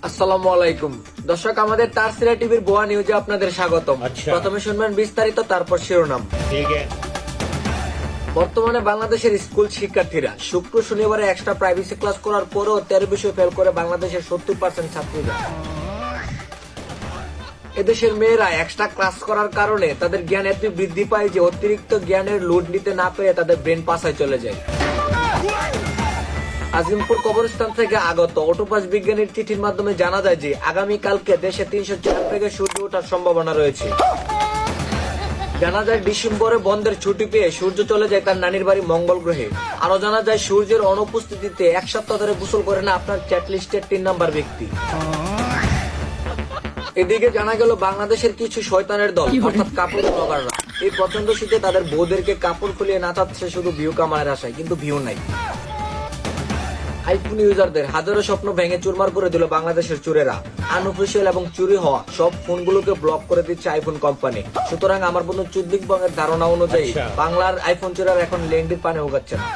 আসসালামু আলাইকুম দর্শক, আমাদের তারসিরা টিভির বোয়া নিউজে আপনাদের স্বাগতম। আচ্ছা। প্রথমে শুনবেন বিস্তারিত, তারপর শিরোনাম। ठीक है। বর্তমানে বাংলাদেশের স্কুল শিক্ষার্থীরা শুক্র শনিবারে এক্সট্রা প্রাইভেসি ক্লাস করার পরেও 13 বিষয় ফেল করে বাংলাদেশের 70% ছাত্রীরা। এদেশের মেয়েরা এক্সট্রা ক্লাস করার কারণে তাদের জ্ঞান এত বৃদ্ধি পায় যে অতিরিক্ত জ্ঞানের লোড নিতে না পেরে তাদের ব্রেন পাসায় চলে যায়। আজিমপুর কবরস্থান থেকে আগত অটোপাস বিজ্ঞানীর চিঠির মাধ্যমে জানা যায় যে আগামীকালকে দেশে 304 থেকে সূর্য ওঠার সম্ভাবনা রয়েছে। জানা যায় ডিসেম্বরে বন্ধের ছুটি পেয়ে সূর্য চলে যায় তার নানির বাড়ি মঙ্গল গ্রহে। আরো জানা যায় সূর্যের অনুপস্থিতিতে এক সপ্তাহ ধরে গোসল করে না আপনার চ্যাট লিস্টের 3 নাম্বার ব্যক্তি। এদিকে জানা গেল বাংলাদেশের কিছু শয়তানের দল অর্থাৎ কাপড় ব্লগাররা এই প্রচন্ড শীতে তাদের বউদেরকে কাপড় খুলিয়ে নাচাচ্ছে শুধু ভিউ কামানোর আশায়, কিন্তু ভিউ নাই। আইফোন ইউজারদের হাজারো স্বপ্ন ভেঙে চুরমার করে দিল বাংলাদেশের চোরেরা। আনঅফিসিয়াল এবং চুরি হওয়া সব ফোনগুলোকে ব্লক করে দিচ্ছে আইফোন কোম্পানি। সুতরাং আমার বন্ধু চুদ্দিক বংয়ের ধারণা অনুযায়ী আচ্ছা। বাংলার আইফোন চোরেরা এখন লেন্ডির পানে উগাচ্ছে না।